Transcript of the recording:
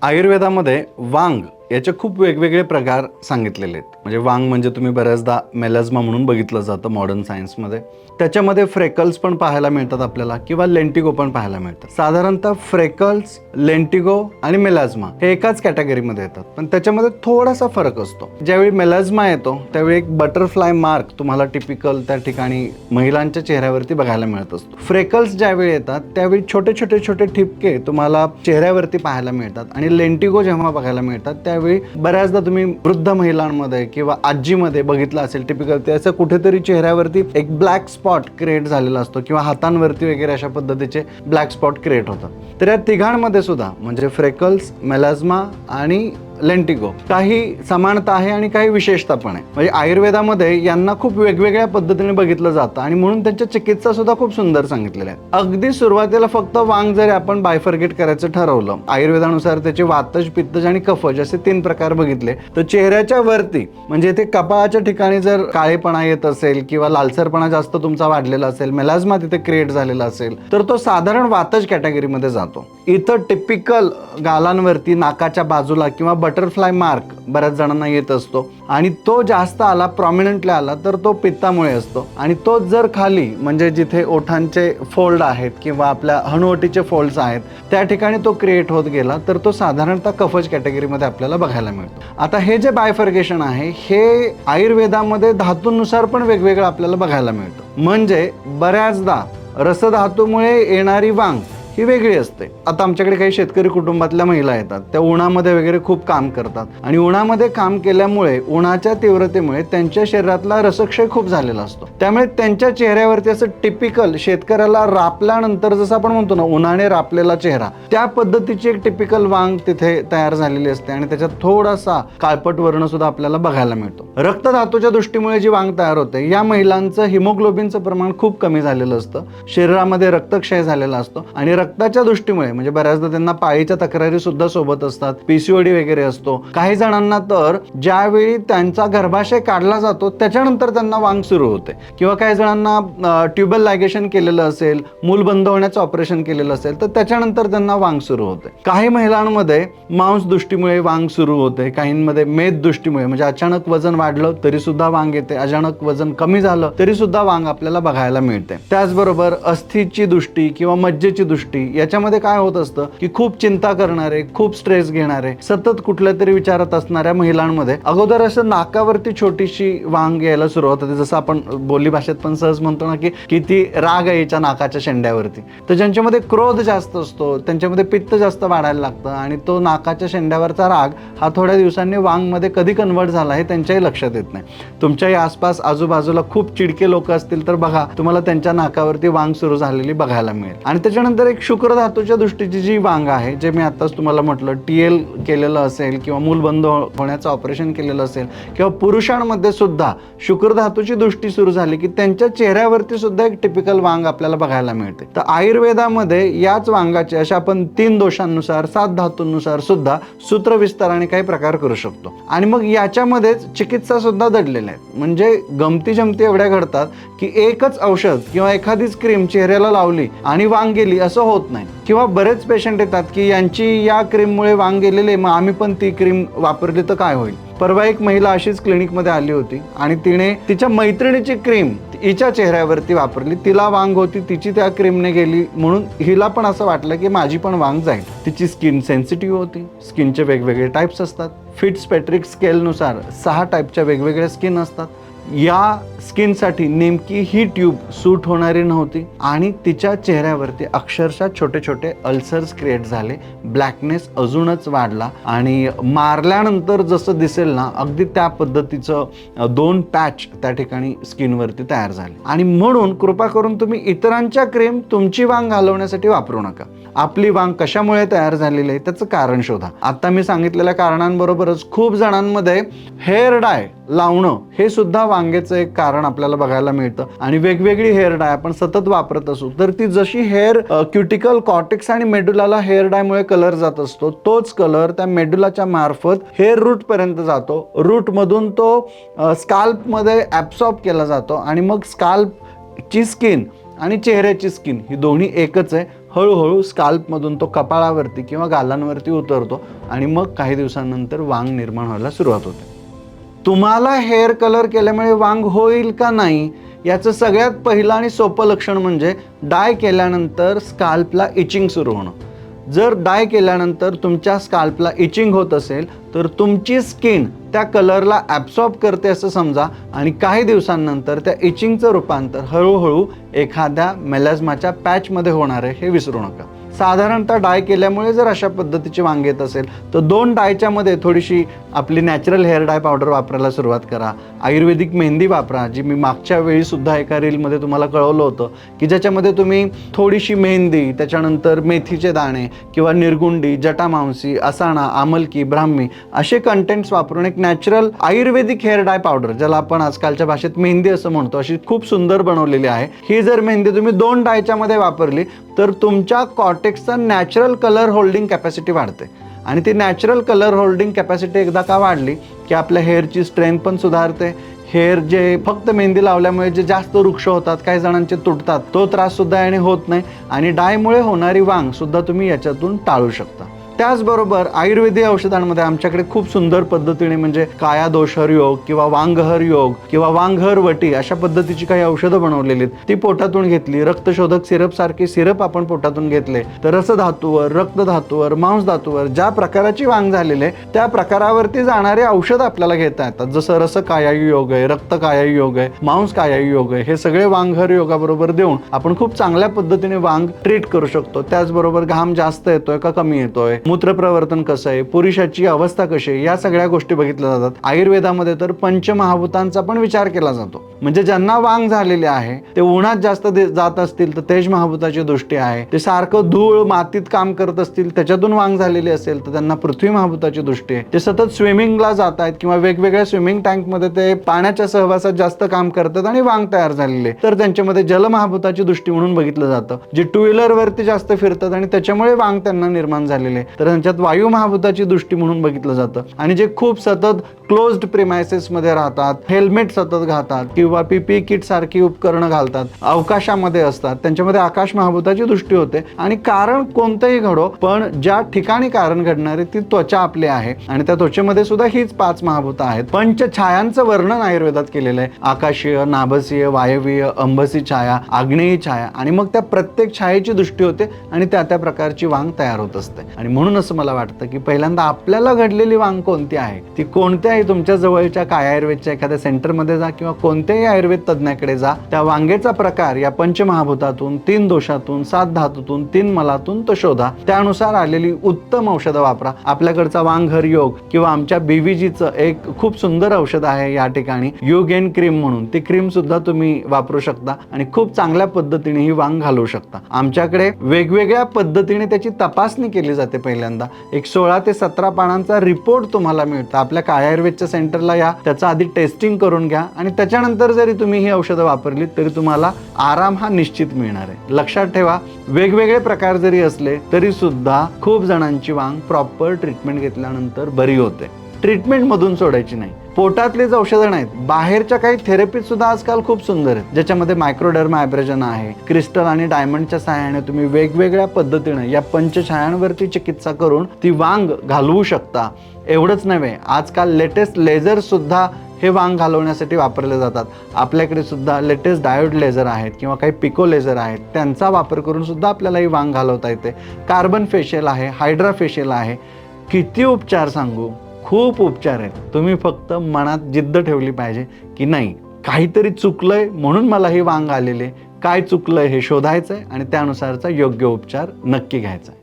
आयुर्वेदामध्ये वांग याचे खूप वेगवेगळे प्रकार सांगितलेले आहेत. म्हणजे वांग म्हणजे तुम्ही बऱ्याचदा मेलाझ्मा म्हणून बघितलं जातं मॉडर्न सायन्समध्ये. त्याच्यामध्ये फ्रेकल्स पण पाहायला मिळतात आपल्याला किंवा लेंटिगो पण पाहायला मिळतात. साधारणतः फ्रेकल्स, लेंटिगो आणि मेलाझ्मा हे एकाच कॅटेगरीमध्ये येतात, पण त्याच्यामध्ये थोडासा फरक असतो. ज्यावेळी मेलाझ्मा येतो त्यावेळी एक बटरफ्लाय मार्क तुम्हाला टिपिकल त्या ठिकाणी महिलांच्या चेहऱ्यावरती बघायला मिळत असतो. फ्रेकल्स ज्यावेळी येतात त्यावेळी छोटे छोटे छोटे ठिपके तुम्हाला चेहऱ्यावरती पाहायला मिळतात आणि लेंटिगो जेव्हा बघायला मिळतात त्यावेळी बऱ्याचदा तुम्ही वृद्ध महिलांमध्ये किंवा आजीमध्ये बघितलं असेल टिपिकल त्याचं कुठेतरी चेहऱ्यावरती एक ब्लॅक स्पॉट क्रिएट झालेला असतो किंवा हातांवरती वगैरे अशा पद्धतीचे ब्लॅक स्पॉट क्रिएट होतात. तर या तिघांमध्ये सुद्धा म्हणजे फ्रेकल्स, मेलाझ्मा आणि लेंटिगो काही समानता आहे आणि काही विशेषता पण आहे. म्हणजे आयुर्वेदामध्ये यांना खूप वेगवेगळ्या पद्धतीने बघितलं जातं आणि म्हणून त्यांच्या चिकित्सा सुद्धा खूप सुंदर सांगितलेल्या आहेत. अगदी सुरुवातीला फक्त वांग जरी आपण बायफर्गेट करायचं ठरवलं, आयुर्वेदानुसार त्याचे वातज, पित्तज आणि कफज असे 3 प्रकार बघितले, तर चेहऱ्याच्या वरती म्हणजे ते कपाळाच्या ठिकाणी जर काळेपणा येत असेल किंवा लालसरपणा जास्त तुमचा वाढलेला असेल, मेलाझ्मा तिथे क्रिएट झालेला असेल, तर तो साधारण वातज कॅटेगरीमध्ये जातो. इथं टिपिकल गालांवरती, नाकाच्या बाजूला किंवा बटरफ्लाय मार्क बऱ्याच जणांना येत असतो आणि तो जास्त आला, प्रॉमिनंटली आला, तर तो पित्तामुळे असतो. आणि तो जर खाली म्हणजे जिथे ओठांचे फोल्ड आहेत किंवा आपल्या हनुवटीचे फोल्ड्स आहेत त्या ठिकाणी तो क्रिएट होत गेला तर तो साधारणतः कफज कॅटेगरीमध्ये आपल्याला बघायला मिळतो. आता हे जे बायफर्गेशन आहे हे आयुर्वेदामध्ये धातूंनुसार पण वेगवेगळं आपल्याला बघायला मिळतं. म्हणजे बऱ्याचदा रसधातूमुळे येणारी वांग ही वेगळी असते. आता आमच्याकडे काही शेतकरी कुटुंबातल्या महिला येतात, त्या उन्हामध्ये वगैरे खूप काम करतात आणि उन्हामध्ये काम केल्यामुळे उन्हाच्या तीव्रतेमुळे त्यांच्या शरीरातला रसक्षय खूप झालेला असतो. त्यामुळे त्यांच्या चेहऱ्यावरती असं टिपिकल शेतकऱ्याला रापल्यानंतर जसं आपण म्हणतो ना उन्हाने रापलेला चेहरा, त्या पद्धतीची एक टिपिकल वांग तिथे तयार झालेली असते आणि त्याच्यात थोडासा काळपट वर्ण सुद्धा आपल्याला बघायला मिळतो. रक्तधातूच्या दृष्टीमुळे जी वांग तयार होते या महिलांचं हिमोग्लोबिनचं प्रमाण खूप कमी झालेलं असतं, शरीरामध्ये रक्तक्षय झालेला असतो आणि रक्ताच्या दृष्टीमुळे म्हणजे बऱ्याचदा त्यांना पाळीच्या तक्रारी सुद्धा सोबत असतात, पीसीओडी वगैरे असतो. काही जणांना तर ज्यावेळी त्यांचा गर्भाशय काढला जातो त्याच्यानंतर त्यांना वांग सुरू होते किंवा काही जणांना ट्युबल लायगेशन केलेलं असेल, मूल बंद होण्याचं ऑपरेशन केलेलं असेल तर त्याच्यानंतर त्यांना वांग सुरू होते. काही महिलांमध्ये मांस दृष्टीमुळे वांग सुरू होते, काहींमध्ये मेद दृष्टीमुळे म्हणजे अचानक वजन वाढलं तरी सुद्धा वांग येते, अचानक वजन कमी झालं तरी सुद्धा वांग आपल्याला बघायला मिळते. त्याचबरोबर अस्थिची दृष्टी किंवा मज्जेची दृष्टी याच्यामध्ये काय होत असतं की खूप चिंता करणारे, खूप स्ट्रेस घेणारे, सतत कुठल्या तरी विचारात असणाऱ्या महिलांमध्ये अगोदर असं नाकावरती छोटीशी वांग यायला सुरुवात होते. जसं आपण बोली भाषेत पण सहज म्हणतो ना की किती राग आहे याच्या नाकाच्या शेंड्यावरती. तर ज्यांच्यामध्ये क्रोध जास्त असतो त्यांच्यामध्ये पित्त जास्त वाढायला लागतं आणि तो नाकाच्या शेंड्यावरचा राग हा थोड्या दिवसांनी वांगमध्ये कधी कन्वर्ट झाला हे त्यांच्याही लक्षात येत नाही. तुमच्याही आसपास आजूबाजूला खूप चिडके लोक असतील तर बघा तुम्हाला त्यांच्या नाकावरती वांग सुरू झालेली बघायला मिळेल. आणि त्याच्यानंतर एक शुक्र धातूच्या दृष्टीची जी वांग आहे, जे मी आताच तुम्हाला म्हटलं टीएल केलेलं असेल किंवा मूल बंद होण्याचं ऑपरेशन केलेलं असेल किंवा पुरुषांमध्ये सुद्धा शुक्र धातूची दृष्टी सुरू झाली की त्यांच्या चेहऱ्यावरती सुद्धा एक टिपिकल वांग आपल्याला बघायला मिळते. तर आयुर्वेदामध्ये याच वांगाचे अशा आपण 3 दोषांनुसार 7 धातूंनुसार सुद्धा सूत्रविस्ताराने काही प्रकार करू शकतो आणि मग याच्यामध्येच चिकित्सा सुद्धा दडलेल्या आहेत. म्हणजे गमती जमती एवढ्या घडतात की एकच औषध किंवा एखादीच क्रीम चेहऱ्याला लावली आणि वांग गेली असं होत नाही. किंवा बरेच पेशंट येतात की यांची या क्रीममुळे वांग गेलेले, मग आम्ही पण ती क्रीम वापरली तर काय होईल. परवा एक महिला अशीच क्लिनिकमध्ये आली होती आणि तिने तिच्या मैत्रिणीची क्रीम हिच्या चेहऱ्यावरती वापरली, तिला वांग होती, तिची त्या क्रीमने गेली म्हणून हिला पण असं वाटलं की माझी पण वांग जाईल. तिची स्किन सेन्सिटिव्ह होती. स्किनचे वेगवेगळे टाईप्स असतात. फिट्सपेट्रिक स्केलनुसार 6 टाईपच्या वेगवेगळ्या स्किन असतात. या स्किनसाठी नेमकी ही ट्यूब सूट होणारी नव्हती आणि तिच्या चेहऱ्यावरती अक्षरशः छोटे छोटे अल्सर्स क्रिएट झाले, ब्लॅकनेस अजूनच वाढला आणि मारल्यानंतर जसं दिसेल ना अगदी त्या पद्धतीचं 2 पॅच त्या ठिकाणी स्किनवरती तयार झाले. आणि म्हणून कृपा करून तुम्ही इतरांच्या क्रीम तुमची वांग घालवण्यासाठी वापरू नका. आपली वांग कशामुळे तयार झालेली आहे त्याचं कारण शोधा. आता मी सांगितलेल्या कारणांबरोबरच खूप जणांमध्ये हेअर डाय लावणं हे सुद्धा वांगेचं एक कारण आपल्याला बघायला मिळतं आणि वेगवेगळी हेअर डाय आपण सतत वापरत असू तर ती जशी हेअर क्युटिकल, कॉर्टेक्स आणि मेडुलाला हेअर डायमुळे कलर जात असतो तोच कलर त्या मेडुलाच्या मार्फत हेअर रूट पर्यंत जातो. रूट मधून तो स्काल्प मध्ये ऍब्सॉर्ब केला जातो आणि मग स्काल्पची स्किन आणि चेहऱ्याची स्किन ही दोन्ही एकच आहे. हळूहळू स्काल्पमधून तो कपाळावरती किंवा गालांवरती उतरतो आणि मग काही दिवसांनंतर वांग निर्माण व्हायला सुरुवात होते. तुम्हाला हेअर कलर केल्यामुळे वांग होईल का नाही याचं सगळ्यात पहिलं आणि सोपं लक्षण म्हणजे डाय केल्यानंतर स्काल्पला इचिंग सुरू होणं. जर डाय केल्यानंतर तुमच्या स्काल्पला इचिंग होत असेल तर तुमची स्किन त्या कलरला ॲब्सॉर्ब करते असं समजा आणि काही दिवसांनंतर त्या इचिंगचं रूपांतर हळूहळू एखाद्या मेलाझ्माच्या पॅचमध्ये होणार आहे हे विसरू नका. साधारणतः डाय केल्यामुळे जर अशा पद्धतीचे वांग येत असेल तर 2 डायच्या मध्ये थोडीशी आपली नॅचरल हेअर डाय पावडर वापरायला सुरुवात करा. आयुर्वेदिक मेहंदी वापरा, जी मी मागच्या वेळी सुद्धा एका रीलमध्ये तुम्हाला कळवलं होतं की ज्याच्यामध्ये तुम्ही थोडीशी मेहंदी, त्याच्यानंतर मेथीचे दाणे किंवा निर्गुंडी, जटामांसी, असाणा, आमलकी, ब्राह्मी असे कंटेंट्स वापरून एक नॅचरल आयुर्वेदिक हेअर डाय पावडर, ज्याला आपण आजकालच्या भाषेत मेहंदी असं म्हणतो, अशी खूप सुंदर बनवलेली आहे. ही जर मेहंदी तुम्ही 2 डायच्या मध्ये वापरली तर तुमच्या कॉर्टेक्सचा नॅचरल कलर होल्डिंग कॅपॅसिटी वाढते आणि ती नॅचरल कलर होल्डिंग कॅपॅसिटी एकदा का वाढली की आपल्या हेअरची स्ट्रेंथ पण सुधारते. हेअर जे फक्त मेहंदी लावल्यामुळे जे जास्त वृक्ष होतात, काही जणांचे तुटतात, तो त्रास सुद्धा याने होत नाही आणि डायमुळे होणारी वांग सुद्धा तुम्ही याच्यातून टाळू शकता. त्याचबरोबर आयुर्वेदिक औषधांमध्ये आमच्याकडे खूप सुंदर पद्धतीने म्हणजे काया दोषहर योग किंवा वांगहर योग किंवा वांगहर वटी अशा पद्धतीची काही औषधं बनवलेली आहेत. ती पोटातून घेतली, रक्तशोधक सिरप सारखी सिरप आपण पोटातून घेतले तर रसधातूवर, रक्तधातूवर, मांसधातूवर ज्या प्रकाराची वांग झालेली आहे त्या प्रकारावरती जाणारे औषध आपल्याला घेता येतात. जसं रस कायायू योग आहे, रक्त कायायू योग आहे, मांस कायायू योग आहे, हे सगळे वांगहर योगाबरोबर देऊन आपण खूप चांगल्या पद्धतीने वांग ट्रीट करू शकतो. त्याचबरोबर घाम जास्त येतोय का कमी येतोय, मूत्रप्रवर्तन कसं आहे, पुरुषाची अवस्था कशी आहे, या सगळ्या गोष्टी बघितल्या जातात. आयुर्वेदामध्ये तर पंचमहाभूतांचा पण विचार केला जातो. म्हणजे ज्यांना वांग झालेले आहे ते उन्हात जास्त जात असतील तर तेज महाभूताची दृष्टी आहे, ते सारखं धूळ मातीत काम करत असतील त्याच्यातून वांग झालेली असेल तर त्यांना पृथ्वी महाभूताची दृष्टी आहे, ते सतत स्विमिंगला जात आहेत किंवा वेगवेगळ्या स्विमिंग टँकमध्ये ते पाण्याच्या सहवासात जास्त काम करतात आणि वांग तयार झालेले तर त्यांच्यामध्ये जलमहाभूताची दृष्टी म्हणून बघितलं जातं. जे 2 व्हीलरवरती जास्त फिरतात आणि त्याच्यामुळे वांग त्यांना निर्माण झालेले तर त्यांच्यात वायू महाभूताची दृष्टी म्हणून बघितलं जातं. आणि जे खूप सतत क्लोज्ड प्रिमायसेस मध्ये राहतात, हेल्मेट सतत घालतात किंवा पीपी किट सारखी उपकरणं घालतात, अवकाशामध्ये असतात, त्यांच्यामध्ये आकाश महाभूताची दृष्टी होते. आणि कारण कोणतंही घडो पण ज्या ठिकाणी कारण घडणारे ती त्वचा आपली आहे आणि त्या त्वचेमध्ये सुद्धा हीच 5 महाभूतं आहेत. पंचछायांचं वर्णन आयुर्वेदात केलेलं आहे. आकाशीय, नाभसीय, वायवीय, अंबसी छाया, आग्नेयी छाया आणि मग त्या प्रत्येक छायेची दृष्टी होते आणि त्या त्या प्रकारची वांग तयार होत असते. आणि म्हणून असं मला वाटतं की पहिल्यांदा आपल्याला घडलेली वांग कोणती आहे ती कोणत्याही तुमच्या जवळच्या काय आयुर्वेदच्या एखाद्या सेंटरमध्ये जा किंवा कोणत्याही आयुर्वेद तज्ञाकडे जा, त्या वांगेचा प्रकार या पंचमहाभूतातून, 3 दोषातून, 7 धातूतून, 3 मलातून तो शोधा. त्यानुसार आलेली उत्तम औषधं वापरा. आपल्याकडचा वांगहर योग किंवा आमच्या बीव्हीजीचं एक खूप सुंदर औषध आहे या ठिकाणी युगेन क्रीम म्हणून, ती क्रीम सुद्धा तुम्ही वापरू शकता आणि खूप चांगल्या पद्धतीने ही वांग घालवू शकता. आमच्याकडे वेगवेगळ्या पद्धतीने त्याची तपासणी केली जाते. पहिल्यांदा एक 16 ते 17 पानांचा रिपोर्ट तुम्हाला मिळतो. आपल्या काय आयुर्वेदच्या सेंटरला या, त्याचा आधी टेस्टिंग करून घ्या आणि त्याच्यानंतर जरी तुम्ही ही औषधं वापरली तरी तुम्हाला आराम हा निश्चित मिळणार आहे. लक्षात ठेवा, वेगवेगळे प्रकार जरी असले तरी सुद्धा खूप जणांची वांग प्रॉपर ट्रीटमेंट घेतल्यानंतर बरी होते. ट्रीटमेंट मधून सोडायची नाही. पोटातलेच औषधं नाहीत, बाहेरच्या काही थेरपीज सुद्धा आजकाल खूप सुंदर आहेत, ज्याच्यामध्ये मायक्रोडर्मा ॲब्रेजन आहे. क्रिस्टल आणि डायमंडच्या सहाय्याने तुम्ही वेगवेगळ्या पद्धतीने या पंचछायांवरती चिकित्सा करून ती वांग घालवू शकता. एवढंच नव्हे, आजकाल लेटेस्ट लेझर सुद्धा हे वांग घालवण्यासाठी वापरले जातात. आपल्याकडे सुद्धा लेटेस्ट डायोड लेझर आहेत किंवा काही पिको लेझर आहेत, त्यांचा वापर करून सुद्धा आपल्याला ही वांग घालवता येते. कार्बन फेशियल आहे, हायड्रा फेशियल आहे. किती उपचार सांगू, खूप उपचार आहेत. तुम्ही फक्त मनात जिद्द ठेवली पाहिजे की नाही, काहीतरी चुकलंय म्हणून मला ही वांग आलेले, काय चुकलंय हे शोधायचंय आणि त्यानुसारचा योग्य उपचार नक्की घ्यायचा आहे.